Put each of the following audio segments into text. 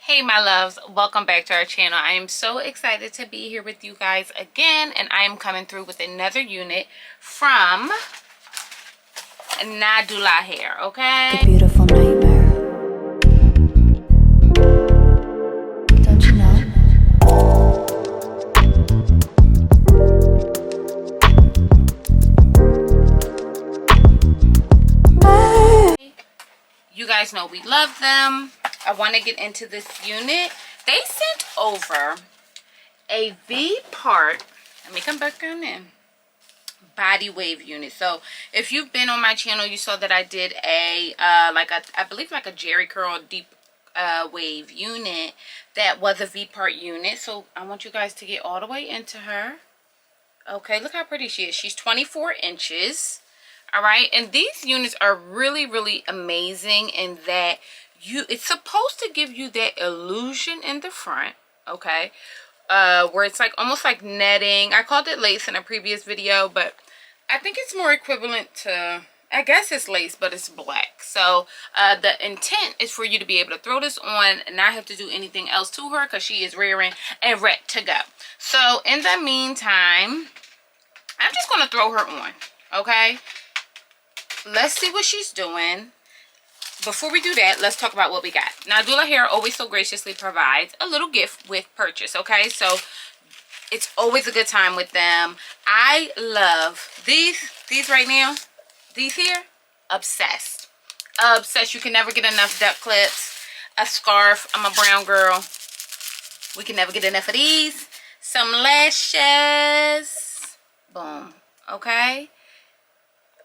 Hey my loves, welcome back to our channel. I am so excited to be here with you guys again, and I am coming through with another unit from Nadula Hair, okay? The beautiful nightmare. Don't you know? You guys know we love them. I want to get into this unit. They sent over a Vpart. Let me come back on in. Body wave unit. So if you've been on my channel, you saw that I did a I believe like a Jerry curl deep wave unit that was a Vpart unit. So I want you guys to get all the way into her. Okay, look how pretty she is. She's 24 inches. All right, and these units are really amazing in that it's supposed to give you that illusion in the front, okay, where it's like almost like netting. I called it lace in a previous video, but I think it's more equivalent to, I guess it's lace, but it's black. So the intent is for you to be able to throw this on and not have to do anything else to her, because she is rearing and ready to go. So in the meantime, I'm just going to throw her on, okay? Let's see what she's doing. Before we do that, let's talk about what we got. Nadula Hair always so graciously provides a little gift with purchase, okay? So it's always a good time with them. I love these right now. These here, obsessed. Obsessed. You can never get enough duck clips, a scarf. I'm a brown girl. We can never get enough of these. Some lashes. Boom. Okay?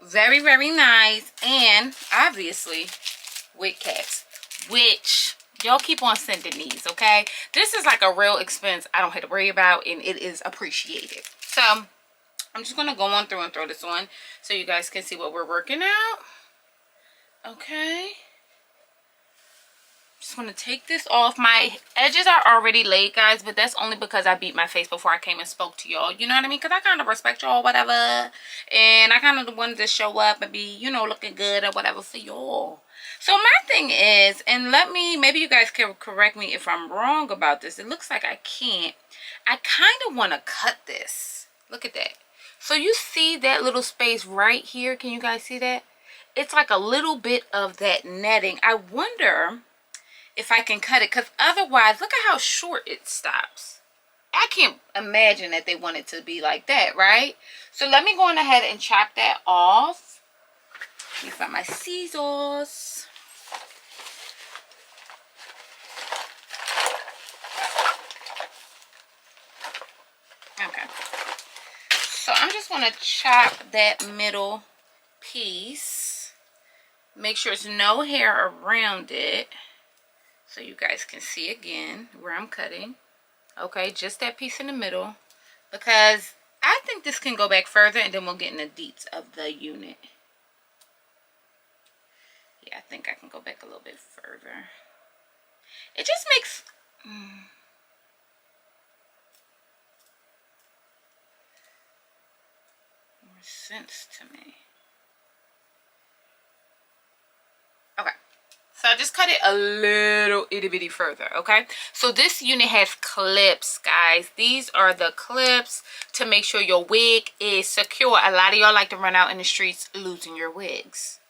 Very nice. And obviously wig caps, which y'all keep on sending these, okay? This is like a real expense I don't have to worry about, and it is appreciated. So I'm just gonna go on through and throw this on so you guys can see what we're working out. Okay, just want to take this off. My edges are already laid, guys, but that's only because I beat my face before I came and spoke to y'all. You know what I mean? Because I kind of respect y'all, whatever. And I kind of wanted to show up and be, you know, looking good or whatever for y'all. So my thing is, and maybe you guys can correct me if I'm wrong about this. It looks like I can't. I kind of want to cut this. Look at that. So you see that little space right here? Can you guys see that? It's like a little bit of that netting. I wonder if I can cut it, because otherwise, look at how short it stops. I can't imagine that they want it to be like that, right? So let me go on ahead and chop that off. Let me find my scissors. Okay. So I'm just going to chop that middle piece. Make sure there's no hair around it, so you guys can see again where I'm cutting. Okay, just that piece in the middle, because I think this can go back further, and then we'll get in the deeps of the unit. Yeah, I think I can go back a little bit further. It just makes more sense to me. Okay. So I just cut it a little itty bitty further, okay? So this unit has clips, guys. These are the clips to make sure your wig is secure. A lot of y'all like to run out in the streets losing your wigs.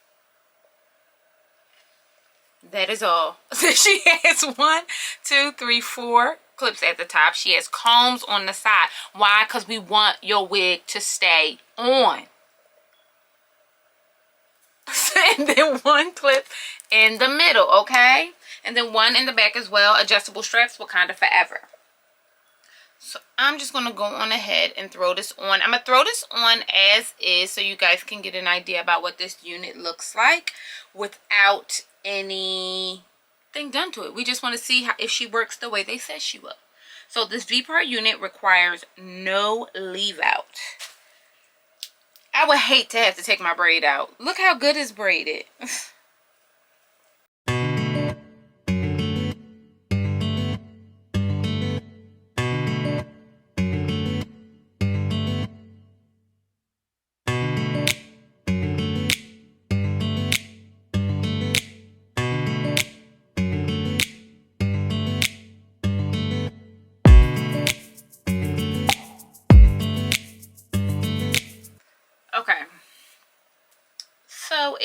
That is all. So she has 1, 2, 3, 4 clips at the top. She has combs on the side. Why? Because we want your wig to stay on. And then 1 clip in the middle, okay? And then 1 in the back as well. Adjustable straps will kind of forever. So I'm just going to go on ahead and throw this on. I'm going to throw this on as is so you guys can get an idea about what this unit looks like without anything done to it. We just want to see if she works the way they said she will. So this Vpart unit requires no leave out. I would hate to have to take my braid out. Look how good it's braided.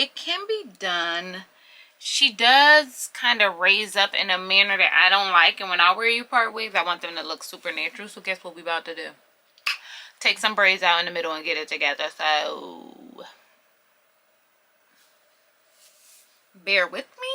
it can be done. She does kind of raise up in a manner that I don't like. And when I wear U-part wigs, I want them to look super natural. So guess what we about to do? Take some braids out in the middle and get it together. So bear with me.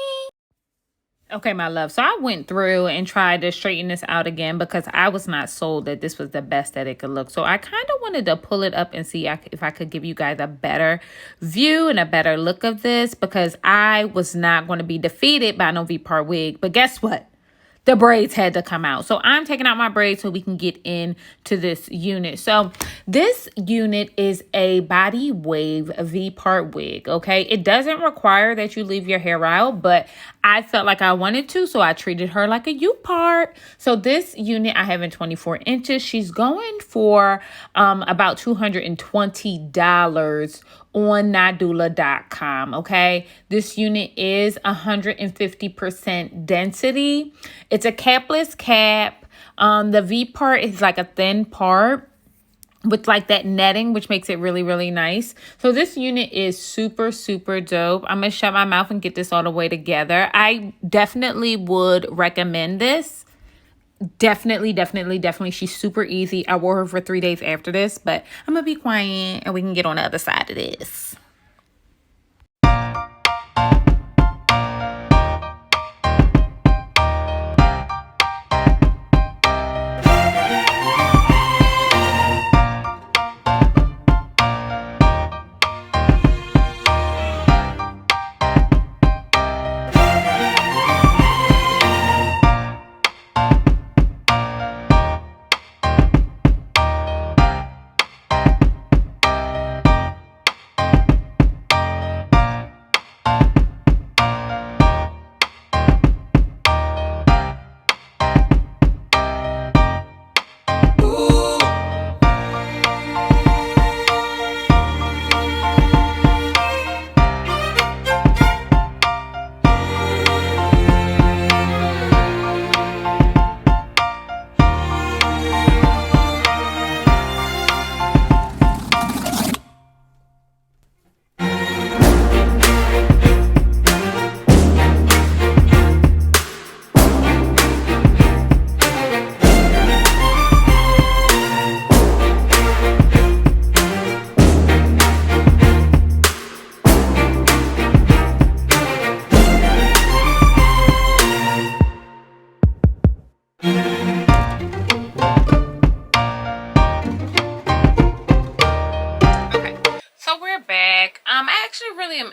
Okay, my love. So I went through and tried to straighten this out again because I was not sold that this was the best that it could look. So I kind of wanted to pull it up and see if I could give you guys a better view and a better look of this, because I was not going to be defeated by no Vpart wig. But guess what? The braids had to come out. So I'm taking out my braids so we can get into this unit. So this unit is a bodywave Vpart wig, okay? It doesn't require that you leave your hair out, but I felt like I wanted to, so I treated her like a U-part. So this unit I have in 24 inches. She's going for about $220 on Nadula.com, okay? This unit is 150% density. It's a capless cap. The V part is like a thin part with like that netting, which makes it really, really nice. So this unit is super, super dope. I'm going to shut my mouth and get this all the way together. I definitely would recommend this. Definitely. She's super easy. I wore her for 3 days after this, but I'm gonna be quiet and we can get on the other side of this.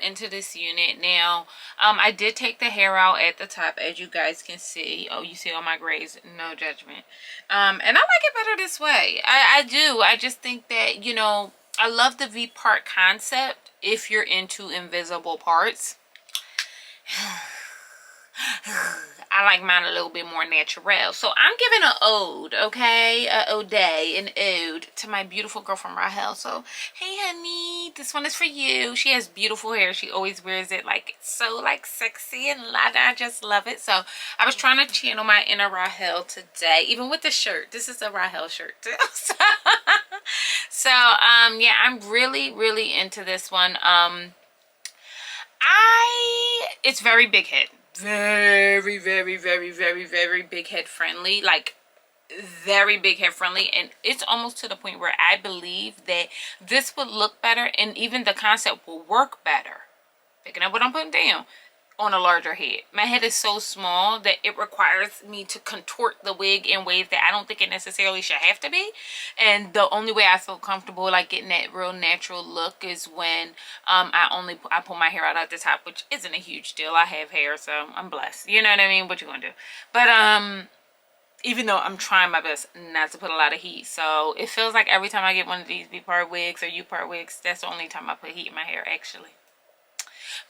Into this unit now. I did take the hair out at the top, as you guys can see. Oh, you see all my grays, no judgment. And I like it better this way. I do. I just think that, you know, I love the V-part concept if you're into invisible parts. I like mine a little bit more natural. So I'm giving an ode, okay? An ode to my beautiful girl from Rahel. So, hey honey, this one is for you. She has beautiful hair. She always wears it like so like sexy and light. I just love it. So I was trying to channel my inner Rahel today, even with the shirt. This is a Rahel shirt too. So yeah, I'm really into this one. It's very big head. Very big head friendly, like very big head friendly, and it's almost to the point where I believe that this would look better and even the concept will work better, picking up what I'm putting down, on a larger head. My head is so small that it requires me to contort the wig in ways that I don't think it necessarily should have to be. And the only way I feel comfortable like getting that real natural look is when I pull my hair out at the top, which isn't a huge deal. I have hair, so I'm blessed. You know what I mean? What you gonna do? But even though I'm trying my best not to put a lot of heat, so it feels like every time I get one of these V-part wigs or U-part wigs, that's the only time I put heat in my hair actually.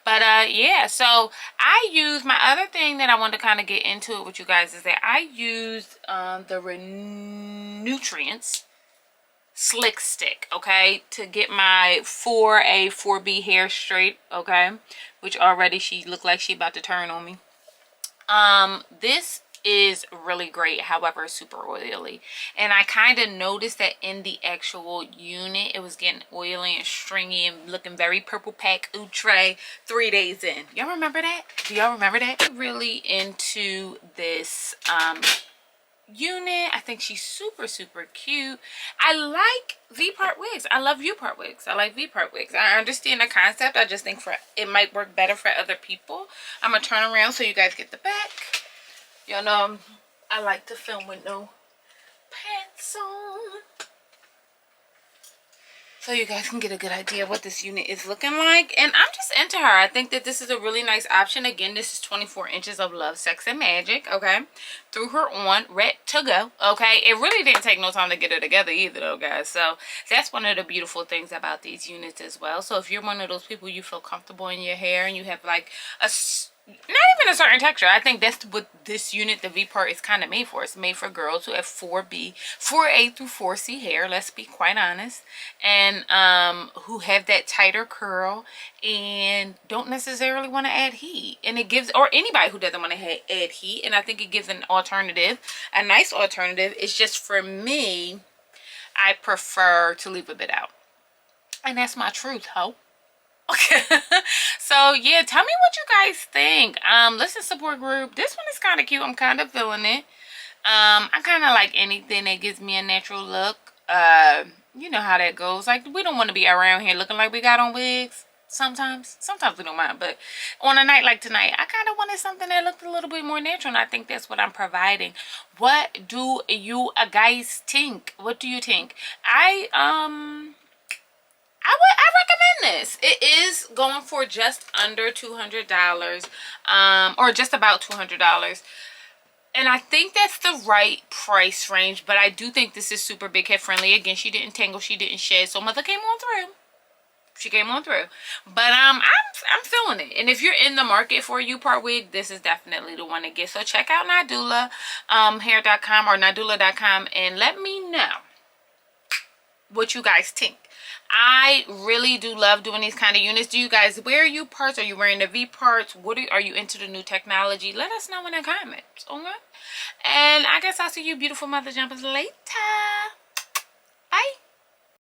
But yeah, so I use, my other thing that I want to kind of get into it with you guys is that I used the Nutrients Slick Stick, okay, to get my 4A 4B hair straight, okay, which already she looked like she about to turn on me. This is really great, however super oily. And I kind of noticed that in the actual unit it was getting oily and stringy and looking very purple pack outre 3 days in. Y'all remember that? Do y'all remember that? I'm really into this unit. I think she's super cute. I like Vpart wigs. I love Vpart wigs. I like Vpart wigs. I understand the concept. I just think it might work better for other people. I'm gonna turn around so you guys get the back. Y'all know I like to film with no pants on, so you guys can get a good idea of what this unit is looking like. And I'm just into her. I think that this is a really nice option. Again, this is 24 inches of love, sex, and magic. Okay, threw her on, ready to go. Okay, it really didn't take no time to get her together either though, guys. So that's one of the beautiful things about these units as well. So if you're one of those people, you feel comfortable in your hair and you have like not even a certain texture. I think that's what this unit, the Vpart, is kind of made for. It's made for girls who have 4A through 4C hair, let's be quite honest, and who have that tighter curl and don't necessarily want to add heat. And it gives, or anybody who doesn't want to add heat, and I think it gives an alternative, a nice alternative. It's just, for me, I prefer to leave a bit out, and that's my truth, ho. Okay. So yeah, tell me what you guys think. Listen, support group, this one is kind of cute. I'm kind of feeling it. I kind of like anything that gives me a natural look. You know how that goes. Like, we don't want to be around here looking like we got on wigs. Sometimes we don't mind, but on a night like tonight, I kind of wanted something that looked a little bit more natural, and I think that's what I'm providing. What do you guys think? What do you think? I recommend this. It is going for just under $200, or just about $200. And I think that's the right price range, but I do think this is super big head friendly. Again, she didn't tangle, she didn't shed, so mother came on through. She came on through. But I'm feeling it. And if you're in the market for a Vpart wig, this is definitely the one to get. So check out Nadula hair.com or Nadula.com and let me know what you guys think. I really do love doing these kind of units. Do you guys wear Vparts? Are you wearing the Vparts? Are you into the new technology? Let us know in the comments, okay? And I guess I'll see you beautiful mother jumpers later.